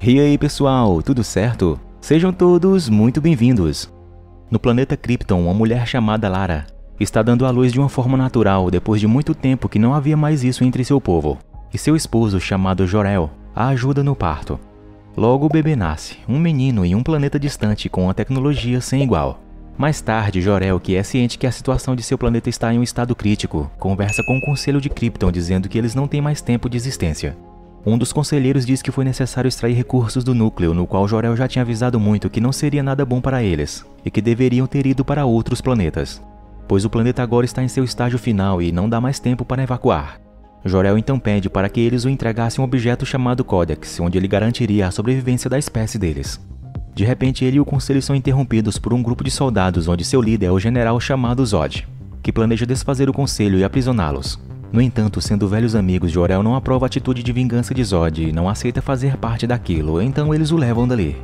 E aí pessoal, tudo certo? Sejam todos muito bem-vindos! No planeta Krypton, uma mulher chamada Lara está dando à luz de uma forma natural depois de muito tempo que não havia mais isso entre seu povo. E seu esposo, chamado Jor-El, a ajuda no parto. Logo o bebê nasce, um menino em um planeta distante com uma tecnologia sem igual. Mais tarde, Jor-El, que é ciente que a situação de seu planeta está em um estado crítico, conversa com o Conselho de Krypton dizendo que eles não têm mais tempo de existência. Um dos conselheiros diz que foi necessário extrair recursos do núcleo, no qual Jor-El já tinha avisado muito que não seria nada bom para eles, e que deveriam ter ido para outros planetas, pois o planeta agora está em seu estágio final e não dá mais tempo para evacuar. Jor-El então pede para que eles o entregassem um objeto chamado Codex, onde ele garantiria a sobrevivência da espécie deles. De repente, ele e o conselho são interrompidos por um grupo de soldados onde seu líder é o general chamado Zod, que planeja desfazer o conselho e aprisioná-los. No entanto, sendo velhos amigos, Jor-El não aprova a atitude de vingança de Zod e não aceita fazer parte daquilo, então eles o levam dali.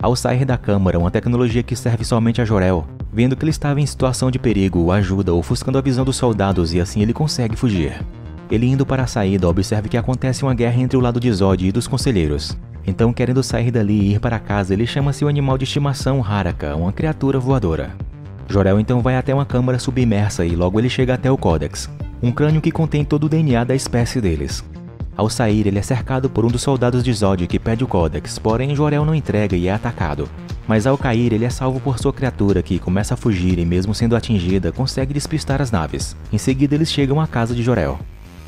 Ao sair da câmara, uma tecnologia que serve somente a Jor-El, vendo que ele estava em situação de perigo, o ajuda, ofuscando a visão dos soldados e assim ele consegue fugir. Ele indo para a saída, observa que acontece uma guerra entre o lado de Zod e dos conselheiros. Então, querendo sair dali e ir para casa, ele chama seu animal de estimação Haraka, uma criatura voadora. Jor-El então vai até uma câmara submersa e logo ele chega até o Codex, um crânio que contém todo o DNA da espécie deles. Ao sair, ele é cercado por um dos soldados de Zod que pede o Codex, porém Jor-El não entrega e é atacado. Mas ao cair, ele é salvo por sua criatura que começa a fugir e mesmo sendo atingida, consegue despistar as naves. Em seguida, eles chegam à casa de Jor-El.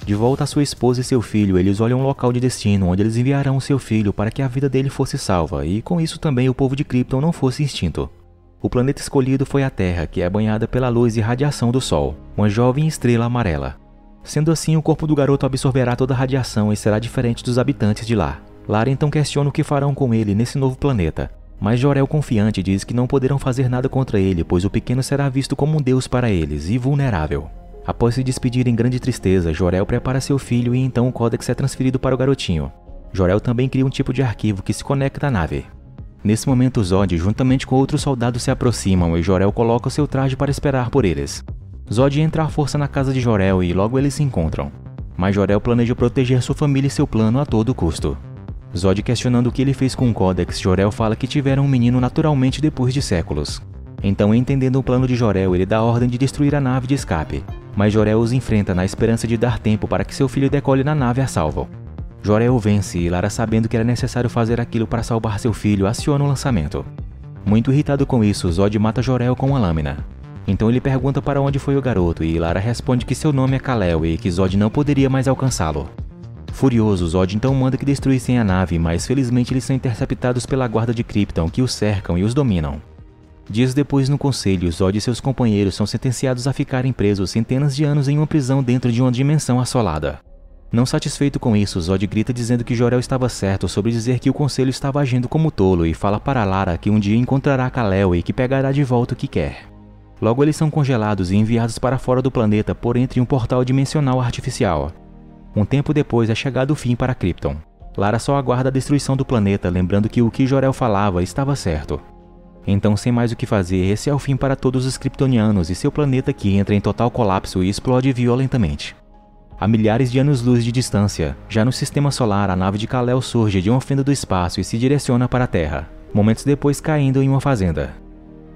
De volta a sua esposa e seu filho, eles olham um local de destino onde eles enviarão seu filho para que a vida dele fosse salva e com isso também o povo de Krypton não fosse extinto. O planeta escolhido foi a Terra, que é banhada pela luz e radiação do Sol, uma jovem estrela amarela. Sendo assim, o corpo do garoto absorverá toda a radiação e será diferente dos habitantes de lá. Lara então questiona o que farão com ele nesse novo planeta, mas Jor-El confiante diz que não poderão fazer nada contra ele, pois o pequeno será visto como um deus para eles e vulnerável. Após se despedir em grande tristeza, Jor-El prepara seu filho e então o Codex é transferido para o garotinho. Jor-El também cria um tipo de arquivo que se conecta à nave. Nesse momento, Zod, juntamente com outros soldados, se aproximam e Jor-El coloca o seu traje para esperar por eles. Zod entra à força na casa de Jor-El e logo eles se encontram. Mas Jor-El planeja proteger sua família e seu plano a todo custo. Zod questionando o que ele fez com o Codex, Jor-El fala que tiveram um menino naturalmente depois de séculos. Então, entendendo o plano de Jor-El, ele dá a ordem de destruir a nave de escape. Mas Jor-El os enfrenta na esperança de dar tempo para que seu filho decole na nave a salvo. Jor-El vence e Lara, sabendo que era necessário fazer aquilo para salvar seu filho, aciona o lançamento. Muito irritado com isso, Zod mata Jor-El com uma lâmina. Então ele pergunta para onde foi o garoto e Lara responde que seu nome é Kal-El e que Zod não poderia mais alcançá-lo. Furioso, Zod então manda que destruíssem a nave, mas felizmente eles são interceptados pela guarda de Krypton, que os cercam e os dominam. Dias depois, no conselho, Zod e seus companheiros são sentenciados a ficarem presos centenas de anos em uma prisão dentro de uma dimensão assolada. Não satisfeito com isso, Zod grita dizendo que Jor-El estava certo sobre dizer que o conselho estava agindo como tolo e fala para Lara que um dia encontrará Kal-El e que pegará de volta o que quer. Logo eles são congelados e enviados para fora do planeta por entre um portal dimensional artificial. Um tempo depois é chegado o fim para Krypton. Lara só aguarda a destruição do planeta, lembrando que o que Jor-El falava estava certo. Então, sem mais o que fazer, esse é o fim para todos os kryptonianos e seu planeta que entra em total colapso e explode violentamente. A milhares de anos-luz de distância, já no sistema solar, a nave de Kal-El surge de uma fenda do espaço e se direciona para a Terra, momentos depois caindo em uma fazenda.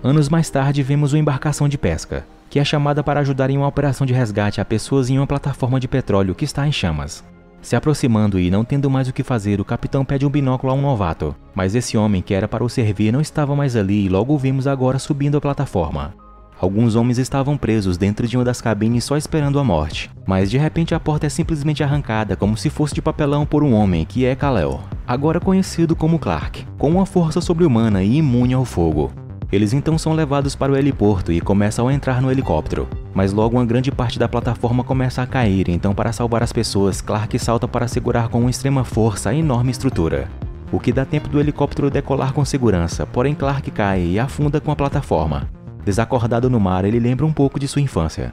Anos mais tarde, vemos uma embarcação de pesca, que é chamada para ajudar em uma operação de resgate a pessoas em uma plataforma de petróleo que está em chamas. Se aproximando e não tendo mais o que fazer, o capitão pede um binóculo a um novato, mas esse homem que era para o servir não estava mais ali e logo o vimos agora subindo a plataforma. Alguns homens estavam presos dentro de uma das cabines só esperando a morte, mas de repente a porta é simplesmente arrancada como se fosse de papelão por um homem que é Kal-El, agora conhecido como Clark, com uma força sobre-humana e imune ao fogo. Eles então são levados para o heliporto e começam a entrar no helicóptero, mas logo uma grande parte da plataforma começa a cair, então para salvar as pessoas, Clark salta para segurar com extrema força a enorme estrutura, o que dá tempo do helicóptero decolar com segurança, porém Clark cai e afunda com a plataforma. Desacordado no mar, ele lembra um pouco de sua infância,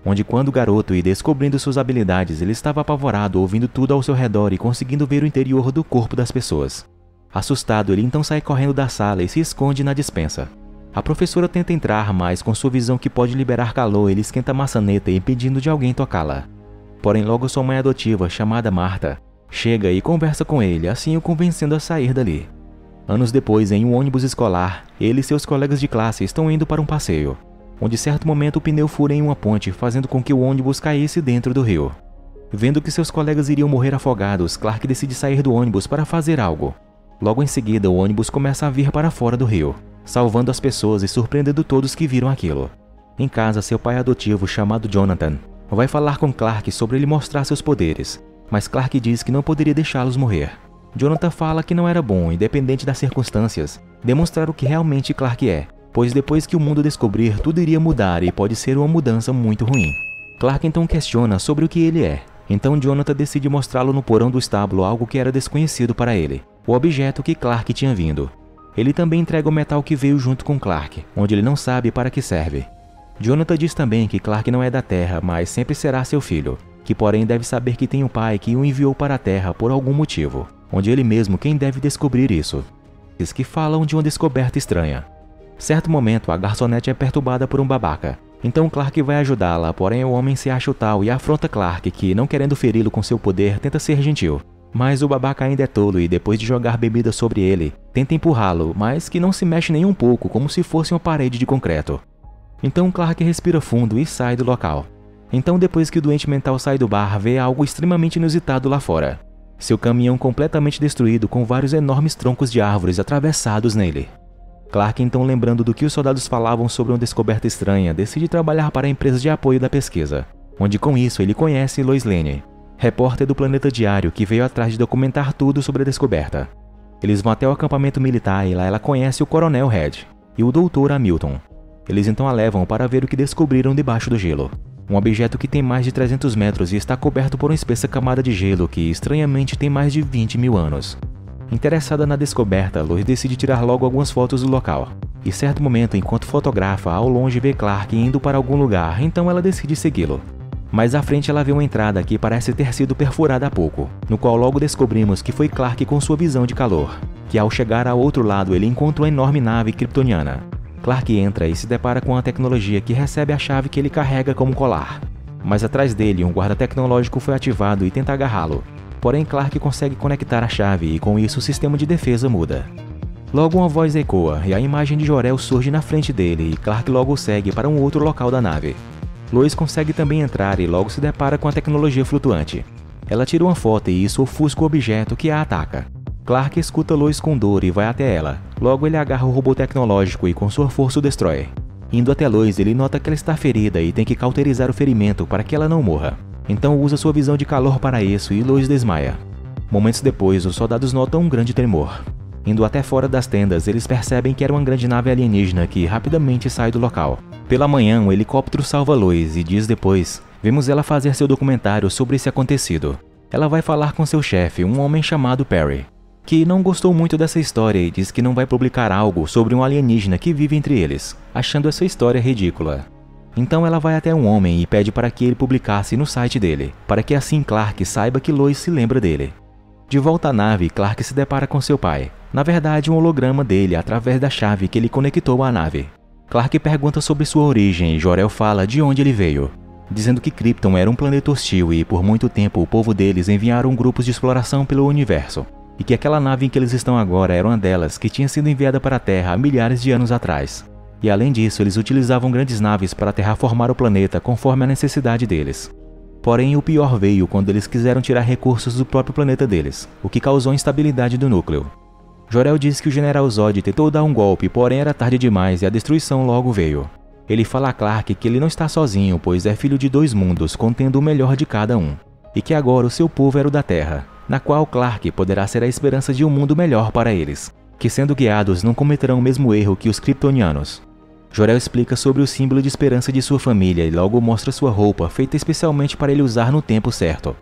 onde quando garoto e descobrindo suas habilidades, ele estava apavorado ouvindo tudo ao seu redor e conseguindo ver o interior do corpo das pessoas. Assustado, ele então sai correndo da sala e se esconde na despensa. A professora tenta entrar, mas com sua visão que pode liberar calor, ele esquenta a maçaneta impedindo de alguém tocá-la. Porém logo sua mãe adotiva, chamada Marta, chega e conversa com ele, assim o convencendo a sair dali. Anos depois, em um ônibus escolar, ele e seus colegas de classe estão indo para um passeio, onde certo momento o pneu fura em uma ponte, fazendo com que o ônibus caísse dentro do rio. Vendo que seus colegas iriam morrer afogados, Clark decide sair do ônibus para fazer algo. Logo em seguida, o ônibus começa a vir para fora do rio, salvando as pessoas e surpreendendo todos que viram aquilo. Em casa, seu pai adotivo, chamado Jonathan, vai falar com Clark sobre ele mostrar seus poderes, mas Clark diz que não poderia deixá-los morrer. Jonathan fala que não era bom, independente das circunstâncias, demonstrar o que realmente Clark é, pois depois que o mundo descobrir, tudo iria mudar e pode ser uma mudança muito ruim. Clark então questiona sobre o que ele é, então Jonathan decide mostrá-lo no porão do estábulo algo que era desconhecido para ele, o objeto que Clark tinha vindo. Ele também entrega o metal que veio junto com Clark, onde ele não sabe para que serve. Jonathan diz também que Clark não é da Terra, mas sempre será seu filho, que porém deve saber que tem um pai que o enviou para a Terra por algum motivo, onde ele mesmo quem deve descobrir isso. Diz que falam de uma descoberta estranha. Certo momento, a garçonete é perturbada por um babaca, então Clark vai ajudá-la, porém o homem se acha o tal e afronta Clark, que, não querendo feri-lo com seu poder, tenta ser gentil. Mas o babaca ainda é tolo e, depois de jogar bebida sobre ele, tenta empurrá-lo, mas que não se mexe nem um pouco, como se fosse uma parede de concreto. Então Clark respira fundo e sai do local. Então, depois que o doente mental sai do bar, vê algo extremamente inusitado lá fora. Seu caminhão completamente destruído com vários enormes troncos de árvores atravessados nele. Clark, então, lembrando do que os soldados falavam sobre uma descoberta estranha, decide trabalhar para a empresa de apoio da pesquisa, onde com isso ele conhece Lois Lane, repórter do Planeta Diário, que veio atrás de documentar tudo sobre a descoberta. Eles vão até o acampamento militar e lá ela conhece o Coronel Red e o Dr. Hamilton. Eles então a levam para ver o que descobriram debaixo do gelo. Um objeto que tem mais de 300 metros e está coberto por uma espessa camada de gelo que, estranhamente, tem mais de 20 mil anos. Interessada na descoberta, Lois decide tirar logo algumas fotos do local. E certo momento, enquanto fotografa, ao longe vê Clark indo para algum lugar, então ela decide segui-lo. Mais à frente ela vê uma entrada que parece ter sido perfurada há pouco, no qual logo descobrimos que foi Clark com sua visão de calor, que ao chegar ao outro lado ele encontra uma enorme nave kryptoniana. Clark entra e se depara com a tecnologia que recebe a chave que ele carrega como colar. Mas atrás dele, um guarda tecnológico foi ativado e tenta agarrá-lo. Porém, Clark consegue conectar a chave e com isso o sistema de defesa muda. Logo uma voz ecoa e a imagem de Jor-El surge na frente dele e Clark logo segue para um outro local da nave. Lois consegue também entrar e logo se depara com a tecnologia flutuante. Ela tira uma foto e isso ofusca o objeto que a ataca. Clark escuta Lois com dor e vai até ela. Logo ele agarra o robô tecnológico e com sua força o destrói. Indo até Lois, ele nota que ela está ferida e tem que cauterizar o ferimento para que ela não morra. Então usa sua visão de calor para isso e Lois desmaia. Momentos depois, os soldados notam um grande tremor. Indo até fora das tendas, eles percebem que era uma grande nave alienígena que rapidamente sai do local. Pela manhã, um helicóptero salva Lois e dias depois, vemos ela fazer seu documentário sobre esse acontecido. Ela vai falar com seu chefe, um homem chamado Perry, que não gostou muito dessa história e diz que não vai publicar algo sobre um alienígena que vive entre eles, achando essa história ridícula. Então ela vai até um homem e pede para que ele publicasse no site dele, para que assim Clark saiba que Lois se lembra dele. De volta à nave, Clark se depara com seu pai, na verdade um holograma dele através da chave que ele conectou à nave. Clark pergunta sobre sua origem e Jor-El fala de onde ele veio, dizendo que Krypton era um planeta hostil e por muito tempo o povo deles enviaram grupos de exploração pelo universo, e que aquela nave em que eles estão agora era uma delas que tinha sido enviada para a Terra há milhares de anos atrás. E além disso, eles utilizavam grandes naves para terraformar o planeta conforme a necessidade deles. Porém, o pior veio quando eles quiseram tirar recursos do próprio planeta deles, o que causou instabilidade do núcleo. Jor-El diz que o General Zod tentou dar um golpe, porém era tarde demais e a destruição logo veio. Ele fala a Clark que ele não está sozinho, pois é filho de dois mundos, contendo o melhor de cada um, e que agora o seu povo era o da Terra, na qual Clark poderá ser a esperança de um mundo melhor para eles, que sendo guiados não cometerão o mesmo erro que os kryptonianos. Jor-El explica sobre o símbolo de esperança de sua família e logo mostra sua roupa, feita especialmente para ele usar no tempo certo.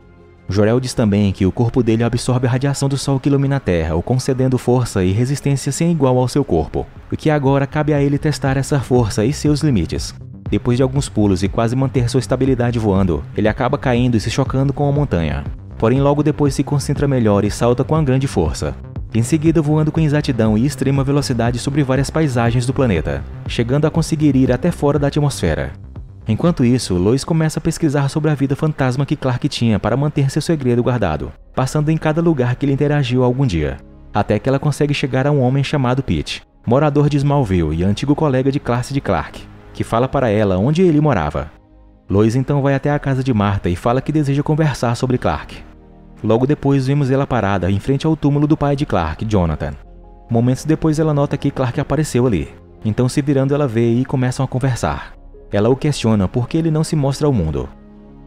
Jor-El diz também que o corpo dele absorve a radiação do Sol que ilumina a Terra, o concedendo força e resistência sem igual ao seu corpo, e que agora cabe a ele testar essa força e seus limites. Depois de alguns pulos e quase manter sua estabilidade voando, ele acaba caindo e se chocando com a montanha. Porém logo depois se concentra melhor e salta com a grande força. Em seguida voando com exatidão e extrema velocidade sobre várias paisagens do planeta, chegando a conseguir ir até fora da atmosfera. Enquanto isso, Lois começa a pesquisar sobre a vida fantasma que Clark tinha para manter seu segredo guardado. passando em cada lugar que ele interagiu algum dia, até que ela consegue chegar a um homem chamado Pete, morador de Smallville e antigo colega de classe de Clark, que fala para ela onde ele morava. Lois então vai até a casa de Martha e fala que deseja conversar sobre Clark. Logo depois vemos ela parada em frente ao túmulo do pai de Clark, Jonathan. Momentos depois ela nota que Clark apareceu ali, então se virando ela vê e começam a conversar. Ela o questiona por que ele não se mostra ao mundo.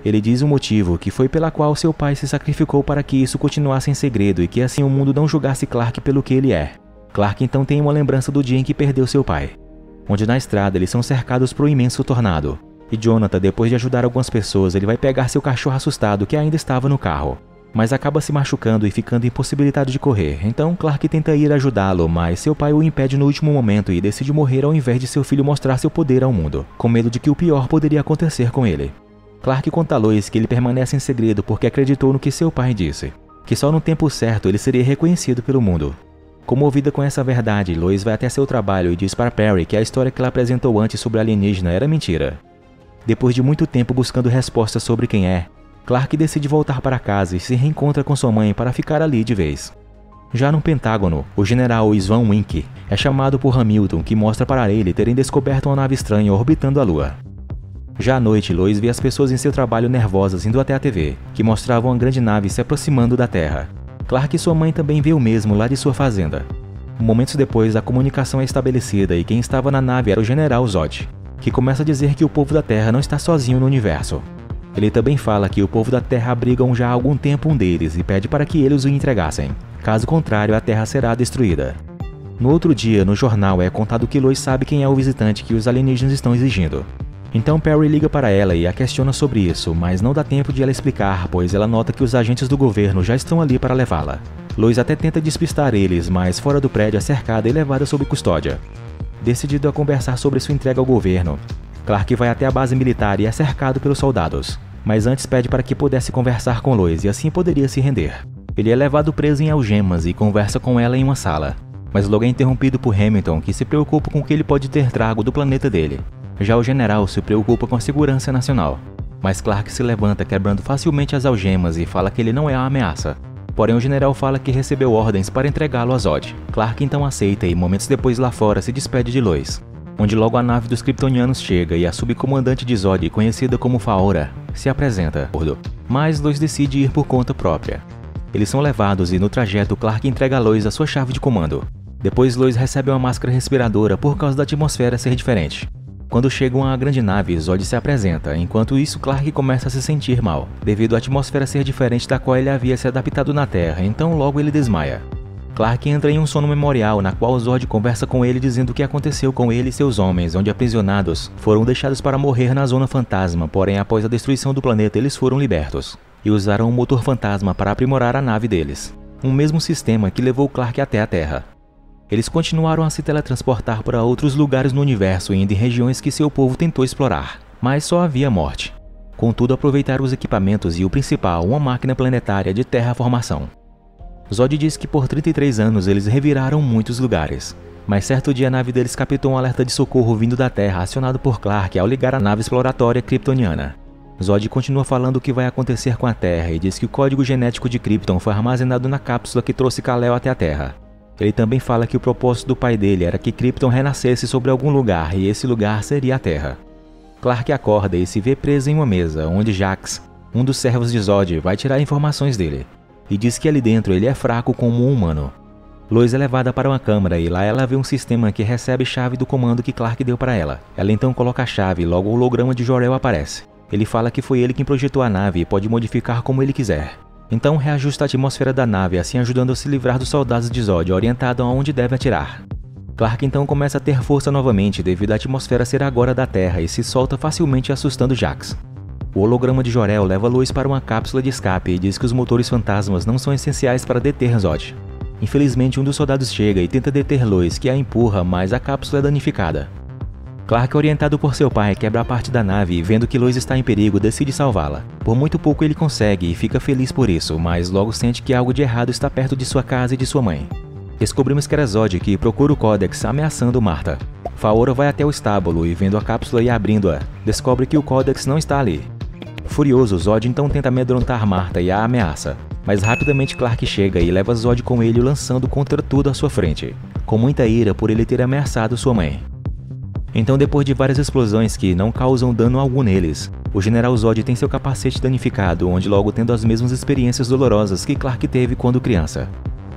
Ele diz o motivo que foi pela qual seu pai se sacrificou para que isso continuasse em segredo e que assim o mundo não julgasse Clark pelo que ele é. Clark então tem uma lembrança do dia em que perdeu seu pai, onde na estrada eles são cercados por um imenso tornado. E Jonathan, depois de ajudar algumas pessoas, ele vai pegar seu cachorro assustado que ainda estava no carro, mas acaba se machucando e ficando impossibilitado de correr. Então Clark tenta ir ajudá-lo, mas seu pai o impede no último momento e decide morrer ao invés de seu filho mostrar seu poder ao mundo, com medo de que o pior poderia acontecer com ele. Clark conta a Lois que ele permanece em segredo porque acreditou no que seu pai disse, que só no tempo certo ele seria reconhecido pelo mundo. Comovida com essa verdade, Lois vai até seu trabalho e diz para Perry que a história que ela apresentou antes sobre alienígena era mentira. Depois de muito tempo buscando respostas sobre quem é, Clark decide voltar para casa e se reencontra com sua mãe para ficar ali de vez. Já no Pentágono, o general Svan Wink é chamado por Hamilton, que mostra para ele terem descoberto uma nave estranha orbitando a Lua. Já à noite, Lois vê as pessoas em seu trabalho nervosas indo até a TV, que mostrava uma grande nave se aproximando da Terra. Clark e sua mãe também vê o mesmo lá de sua fazenda. Momentos depois, a comunicação é estabelecida e quem estava na nave era o general Zod, que começa a dizer que o povo da Terra não está sozinho no universo. Ele também fala que o povo da Terra abrigam já há algum tempo um deles e pede para que eles o entregassem. Caso contrário, a Terra será destruída. No outro dia, no jornal, é contado que Lois sabe quem é o visitante que os alienígenas estão exigindo. Então Perry liga para ela e a questiona sobre isso, mas não dá tempo de ela explicar, pois ela nota que os agentes do governo já estão ali para levá-la. Lois até tenta despistar eles, mas fora do prédio é cercada e levada sob custódia. Decidido a conversar sobre sua entrega ao governo, Clark vai até a base militar e é cercado pelos soldados, mas antes pede para que pudesse conversar com Lois e assim poderia se render. Ele é levado preso em algemas e conversa com ela em uma sala, mas logo é interrompido por Hamilton, que se preocupa com o que ele pode ter trago do planeta dele. Já o general se preocupa com a segurança nacional, mas Clark se levanta quebrando facilmente as algemas e fala que ele não é a ameaça. Porém o general fala que recebeu ordens para entregá-lo a Zod. Clark então aceita e momentos depois lá fora se despede de Lois, onde logo a nave dos kryptonianos chega e a subcomandante de Zod, conhecida como Faora, se apresenta. Mas Lois decide ir por conta própria. Eles são levados e no trajeto Clark entrega a Lois a sua chave de comando. Depois Lois recebe uma máscara respiradora por causa da atmosfera ser diferente. Quando chegam à grande nave, Zod se apresenta, enquanto isso Clark começa a se sentir mal, devido à atmosfera ser diferente da qual ele havia se adaptado na Terra, então logo ele desmaia. Clark entra em um sono memorial na qual Zod conversa com ele dizendo o que aconteceu com ele e seus homens, onde aprisionados foram deixados para morrer na Zona Fantasma, porém após a destruição do planeta eles foram libertos, e usaram um motor fantasma para aprimorar a nave deles, um mesmo sistema que levou Clark até a Terra. Eles continuaram a se teletransportar para outros lugares no universo, indo em regiões que seu povo tentou explorar, mas só havia morte. Contudo, aproveitaram os equipamentos e o principal, uma máquina planetária de terraformação. Zod diz que por 33 anos eles reviraram muitos lugares, mas certo dia a nave deles captou um alerta de socorro vindo da Terra, acionado por Clark ao ligar a nave exploratória kryptoniana. Zod continua falando o que vai acontecer com a Terra e diz que o código genético de Krypton foi armazenado na cápsula que trouxe Kal-El até a Terra. Ele também fala que o propósito do pai dele era que Krypton renascesse sobre algum lugar e esse lugar seria a Terra. Clark acorda e se vê preso em uma mesa, onde Jax, um dos servos de Zod, vai tirar informações dele, e diz que ali dentro ele é fraco como um humano. Lois é levada para uma câmara e lá ela vê um sistema que recebe chave do comando que Clark deu para ela. Ela então coloca a chave e logo o holograma de Jor-El aparece. Ele fala que foi ele quem projetou a nave e pode modificar como ele quiser. Então reajusta a atmosfera da nave, assim ajudando a se livrar dos soldados de Zod, orientado aonde deve atirar. Clark então começa a ter força novamente devido à atmosfera ser agora da Terra e se solta facilmente assustando Jax. O holograma de Jor-El leva Lois para uma cápsula de escape e diz que os motores fantasmas não são essenciais para deter Zod. Infelizmente um dos soldados chega e tenta deter Lois, que a empurra, mas a cápsula é danificada. Clark, orientado por seu pai, quebra a parte da nave e vendo que Lois está em perigo, decide salvá-la. Por muito pouco ele consegue e fica feliz por isso, mas logo sente que algo de errado está perto de sua casa e de sua mãe. Descobrimos que era Zod que procura o Codex ameaçando Martha. Faora vai até o estábulo e vendo a cápsula e abrindo-a, descobre que o Codex não está ali. Furioso, Zod então tenta amedrontar Martha e a ameaça, Mas rapidamente Clark chega e leva Zod com ele, o lançando contra tudo à sua frente, com muita ira por ele ter ameaçado sua mãe. Então, depois de várias explosões que não causam dano algum neles, o General Zod tem seu capacete danificado, onde logo tendo as mesmas experiências dolorosas que Clark teve quando criança.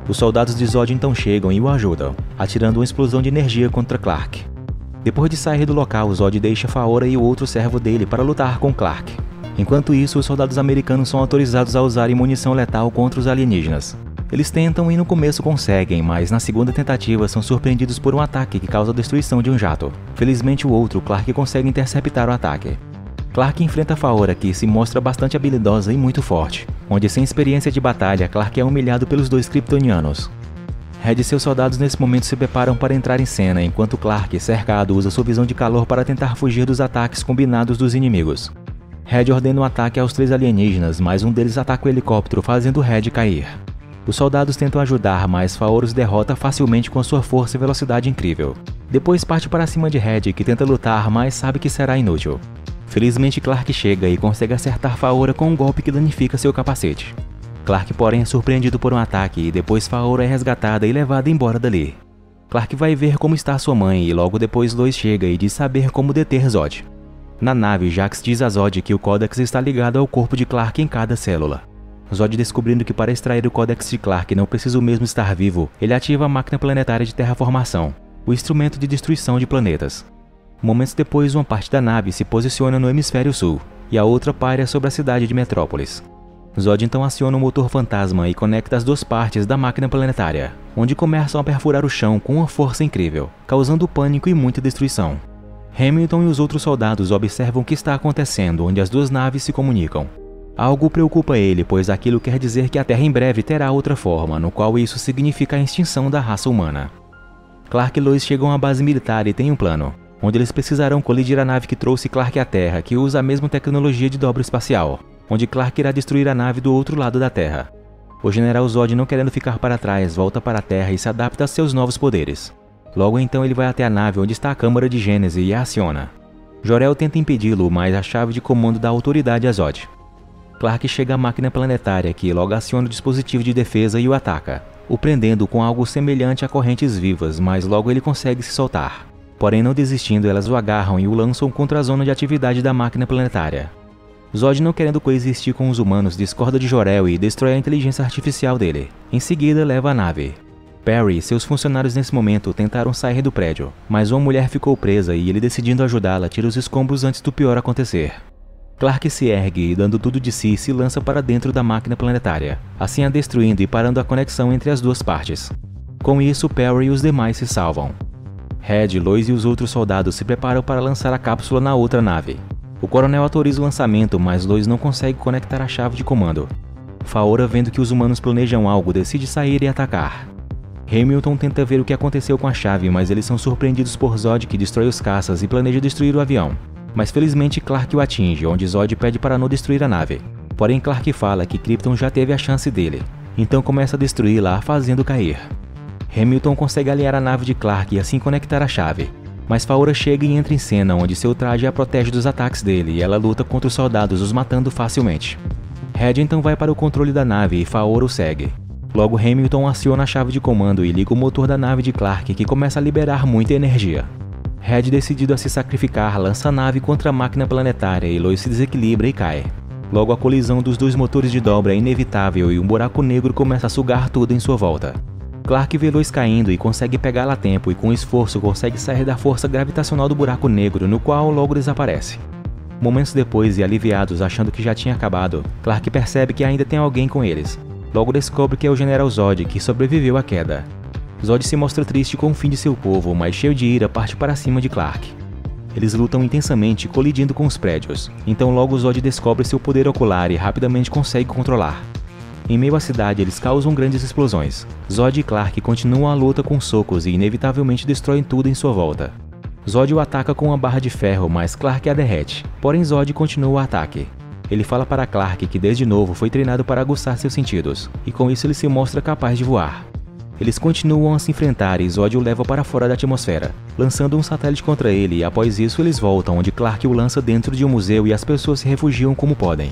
Os soldados de Zod então chegam e o ajudam, atirando uma explosão de energia contra Clark. Depois de sair do local, Zod deixa Faora e o outro servo dele para lutar com Clark. Enquanto isso, os soldados americanos são autorizados a usarem munição letal contra os alienígenas. Eles tentam e no começo conseguem, mas na segunda tentativa são surpreendidos por um ataque que causa a destruição de um jato. Felizmente o outro, Clark, consegue interceptar o ataque. Clark enfrenta Faora, que se mostra bastante habilidosa e muito forte, onde sem experiência de batalha, Clark é humilhado pelos dois kryptonianos. Red e seus soldados nesse momento se preparam para entrar em cena, enquanto Clark, cercado, usa sua visão de calor para tentar fugir dos ataques combinados dos inimigos. Red ordena um ataque aos 3 alienígenas, mas um deles ataca o helicóptero, fazendo Red cair. Os soldados tentam ajudar, mas Faora os derrota facilmente com sua força e velocidade incrível. Depois parte para cima de Red, que tenta lutar, mas sabe que será inútil. Felizmente Clark chega e consegue acertar Faora com um golpe que danifica seu capacete. Clark, porém, é surpreendido por um ataque e depois Faora é resgatada e levada embora dali. Clark vai ver como está sua mãe e logo depois Lois chega e diz saber como deter Zod. Na nave, Jax diz a Zod que o Codex está ligado ao corpo de Clark em cada célula. Zod, descobrindo que para extrair o Codex de Clark não precisa o mesmo estar vivo, ele ativa a máquina planetária de terraformação, o instrumento de destruição de planetas. Momentos depois, uma parte da nave se posiciona no hemisfério sul, e a outra paira sobre a cidade de Metrópolis. Zod então aciona o motor fantasma e conecta as 2 partes da máquina planetária, onde começam a perfurar o chão com uma força incrível, causando pânico e muita destruição. Hamilton e os outros soldados observam o que está acontecendo, onde as 2 naves se comunicam. Algo preocupa ele, pois aquilo quer dizer que a Terra em breve terá outra forma, no qual isso significa a extinção da raça humana. Clark e Lois chegam à base militar e têm um plano, onde eles precisarão colidir a nave que trouxe Clark à Terra, que usa a mesma tecnologia de dobra espacial, onde Clark irá destruir a nave do outro lado da Terra. O General Zod, não querendo ficar para trás, volta para a Terra e se adapta a seus novos poderes. Logo então ele vai até a nave onde está a câmara de Gênese e a aciona. Jor-El tenta impedi-lo, mas a chave de comando dá autoridade a Zod. Clark chega à máquina planetária, que logo aciona o dispositivo de defesa e o ataca, o prendendo com algo semelhante a correntes vivas, mas logo ele consegue se soltar. Porém, não desistindo, elas o agarram e o lançam contra a zona de atividade da máquina planetária. Zod, não querendo coexistir com os humanos, discorda de Jor-El e destrói a inteligência artificial dele. Em seguida, leva a nave. Perry e seus funcionários nesse momento tentaram sair do prédio, mas uma mulher ficou presa e ele, decidindo ajudá-la, tira os escombros antes do pior acontecer. Clark se ergue e, dando tudo de si, se lança para dentro da máquina planetária, assim a destruindo e parando a conexão entre as 2 partes. Com isso, Perry e os demais se salvam. Red, Lois e os outros soldados se preparam para lançar a cápsula na outra nave. O coronel autoriza o lançamento, mas Lois não consegue conectar a chave de comando. Faora, vendo que os humanos planejam algo, decide sair e atacar. Hamilton tenta ver o que aconteceu com a chave, mas eles são surpreendidos por Zod, que destrói os caças e planeja destruir o avião. Mas felizmente Clark o atinge, onde Zod pede para não destruir a nave. Porém Clark fala que Krypton já teve a chance dele, então começa a destruí-la, a fazendo cair. Hamilton consegue aliar a nave de Clark e assim conectar a chave. Mas Faora chega e entra em cena, onde seu traje a protege dos ataques dele e ela luta contra os soldados, os matando facilmente. Red então vai para o controle da nave e Faora o segue. Logo Hamilton aciona a chave de comando e liga o motor da nave de Clark, que começa a liberar muita energia. Red, decidido a se sacrificar, lança a nave contra a máquina planetária e Lois se desequilibra e cai. Logo a colisão dos 2 motores de dobra é inevitável e um buraco negro começa a sugar tudo em sua volta. Clark vê Lois caindo e consegue pegá-la a tempo e com esforço consegue sair da força gravitacional do buraco negro, no qual logo desaparece. Momentos depois e aliviados achando que já tinha acabado, Clark percebe que ainda tem alguém com eles. Logo descobre que é o General Zod, que sobreviveu à queda. Zod se mostra triste com o fim de seu povo, mas cheio de ira parte para cima de Clark. Eles lutam intensamente, colidindo com os prédios. Então logo Zod descobre seu poder ocular e rapidamente consegue controlar. Em meio à cidade, eles causam grandes explosões. Zod e Clark continuam a luta com socos e inevitavelmente destroem tudo em sua volta. Zod o ataca com uma barra de ferro, mas Clark a derrete. Porém Zod continua o ataque. Ele fala para Clark que desde novo foi treinado para aguçar seus sentidos, e com isso ele se mostra capaz de voar. Eles continuam a se enfrentar e Zod o leva para fora da atmosfera, lançando um satélite contra ele, e após isso eles voltam, onde Clark o lança dentro de um museu e as pessoas se refugiam como podem.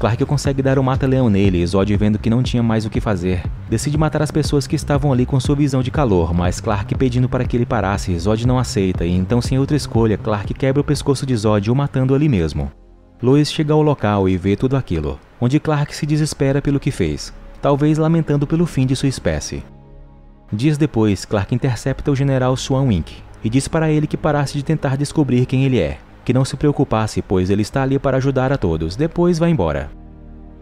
Clark consegue dar o mata-leão nele e Zod, vendo que não tinha mais o que fazer, decide matar as pessoas que estavam ali com sua visão de calor, mas Clark pedindo para que ele parasse, Zod não aceita e então, sem outra escolha, Clark quebra o pescoço de Zod, o matando ali mesmo. Lois chega ao local e vê tudo aquilo, onde Clark se desespera pelo que fez, talvez lamentando pelo fim de sua espécie. Dias depois, Clark intercepta o general Swan Wink e diz para ele que parasse de tentar descobrir quem ele é, que não se preocupasse, pois ele está ali para ajudar a todos, depois vai embora.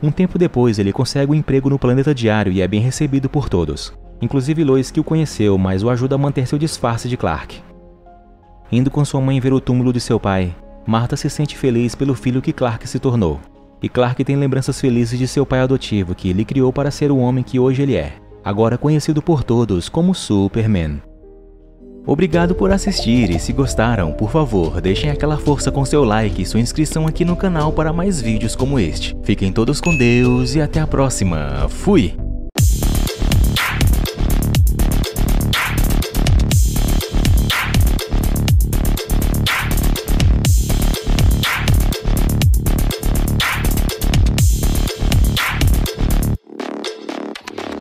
Um tempo depois, ele consegue um emprego no Planeta Diário e é bem recebido por todos, inclusive Lois, que o conheceu, mas o ajuda a manter seu disfarce de Clark. Indo com sua mãe ver o túmulo de seu pai, Martha se sente feliz pelo filho que Clark se tornou, e Clark tem lembranças felizes de seu pai adotivo que lhe criou para ser o homem que hoje ele é, agora conhecido por todos como Superman. Obrigado por assistir e se gostaram, por favor, deixem aquela força com seu like e sua inscrição aqui no canal para mais vídeos como este. Fiquem todos com Deus e até a próxima. Fui!